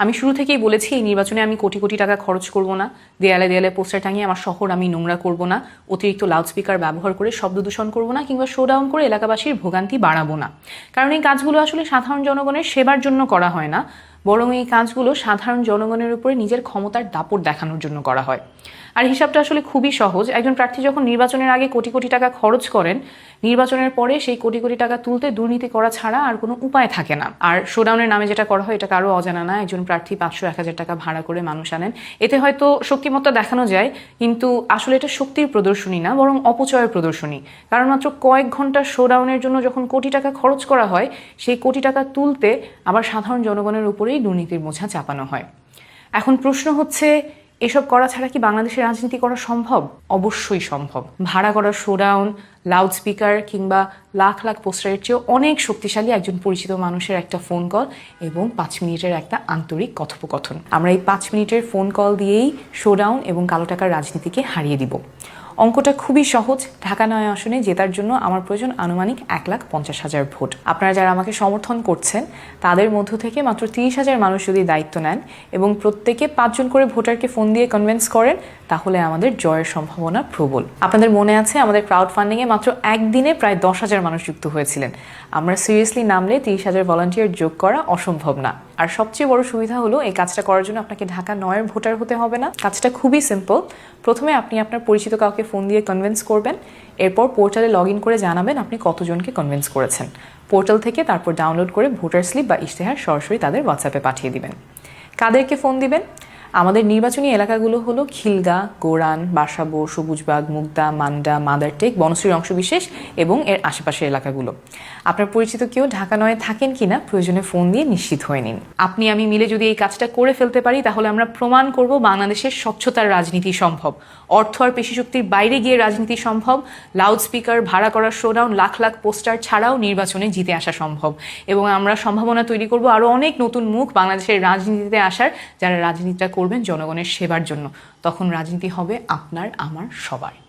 আমি শুরু থেকেই বলেছি এই নির্বাচনে আমি কোটি কোটি টাকা খরচ করব না, দেয়ালে দেয়ালে পোস্টার টাঙিয়ে আমার শহর আমি নোংরা করব না, অতিরিক্ত লাউডস্পিকার ব্যবহার করে শব্দ দূষণ করব না, কিংবা শোডাউন করে এলাকাবাসীর ভোগান্তি বাড়াবো না। কারণ এই কাজগুলো আসলে সাধারণ জনগণের সেবার জন্য করা হয় না, বরং এই কাজগুলো সাধারণ জনগণের উপরে নিজের ক্ষমতার দাপট দেখানোর জন্য করা হয়। আর হিসাবটা আসলে খুবই সহজ। একজন প্রার্থী যখন নির্বাচনের আগে কোটি কোটি টাকা খরচ করেন, নির্বাচনের পরে সেই কোটি কোটি টাকা তুলতে দুর্নীতি করা ছাড়া আর কোনো উপায় থাকে না। আর শোডাউনের নামে যেটা করা হয় এটা কারো অজানা না। একজন প্রার্থী 500-1000 টাকা ভাড়া করে মানুষ আনেন, এতে হয়তো শক্তিমত্তা দেখানো যায়, কিন্তু আসলে এটা শক্তির প্রদর্শনী না, বরং অপচয়ের প্রদর্শনী। কারণ মাত্র কয়েক ঘন্টা শোডাউনের জন্য যখন কোটি টাকা খরচ করা হয়, সেই কোটি টাকা তুলতে আবার সাধারণ জনগণের উপরেই দুর্নীতির বোঝা চাপানো হয়। এখন প্রশ্ন হচ্ছে, এসব করা ছাড়া কি বাংলাদেশে রাজনীতি করা সম্ভব? অবশ্যই সম্ভব। ভাড়া করা শোডাউন, লাউডস্পিকার কিংবা লাখ লাখ পোস্টারের চেয়েও অনেক শক্তিশালী একজন পরিচিত মানুষের একটা ফোন কল এবং 5 মিনিটের একটা আন্তরিক কথোপকথন। আমরা এই 5 মিনিটের ফোন কল দিয়েই শোডাউন এবং কালো টাকার রাজনীতিকে হারিয়ে দিব। অঙ্কটা খুবই সহজ। ঢাকা 9 আসনে জেতার জন্য আমার প্রয়োজন আনুমানিক 1,50,000 ভোট। আপনারা যারা আমাকে সমর্থন করছেন তাদের মধ্য থেকে মাত্র 30,000 মানুষ যদি দায়িত্ব নেন এবং প্রত্যেকে 5 জন করে ভোটারকে ফোন দিয়ে কনভিন্স করেন, তাহলে আমাদের জয়ের সম্ভাবনা প্রবল। আপনাদের মনে আছে আমাদের ক্রাউড ফান্ডিংয়ে মাত্র একদিনে প্রায় 10,000 মানুষ যুক্ত হয়েছিলেন। আমরা সিরিয়াসলি নামলে 30,000 ভলান্টিয়ার যোগ করা অসম্ভব না। আর সবচেয়ে বড় সুবিধা হলো, এই কাজটা করার জন্য আপনাকে ঢাকা 9-এর ভোটার হতে হবে না। কাজটা খুবই সিম্পল। প্রথমে আপনি আপনার পরিচিত কাউকে ফোন দিয়ে কনভিন্স করবেন, এরপর পোর্টালে লগ ইন করে জানাবেন আপনি কতজনকে কনভিন্স করেছেন। পোর্টাল থেকে তারপর ডাউনলোড করে ভোটার স্লিপ বা ইশতেহার সরাসরি তাদের হোয়াটসঅ্যাপে পাঠিয়ে দিবেন। কাদেরকে ফোন দিবেন? আমাদের নির্বাচনী এলাকাগুলো হলো খিলগা, গোরান, বাসাবো, সবুজবাগ, মুগদা, মান্ডা, মাদারটেক, বনশ্রীর অংশবিশেষ এবং এর আশেপাশের এলাকাগুলো। আপনার পরিচিত কেউ ঢাকা 9-এ থাকেন কিনা প্রয়োজনে ফোন দিয়ে নিশ্চিত হয়ে নিন। আপনি আমি মিলে যদি এই কাজটা করে ফেলতে পারি, তাহলে আমরা প্রমাণ করব বাংলাদেশের স্বচ্ছতার রাজনীতি সম্ভব। অর্থ আর পেশিশক্তির বাইরে গিয়ে রাজনীতি সম্ভব। লাউডস্পিকার, ভাড়া করা শোডাউন, লাখ লাখ পোস্টার ছাড়াও নির্বাচনে জিতে আসা সম্ভব। এবং আমরা সম্ভাবনা তৈরি করব আরও অনেক নতুন মুখ বাংলাদেশের রাজনীতিতে আসার, যারা রাজনীতিটা করবেন জনগণের সেবার জন্য। তখন রাজনীতি হবে আপনার, আমার, সবার।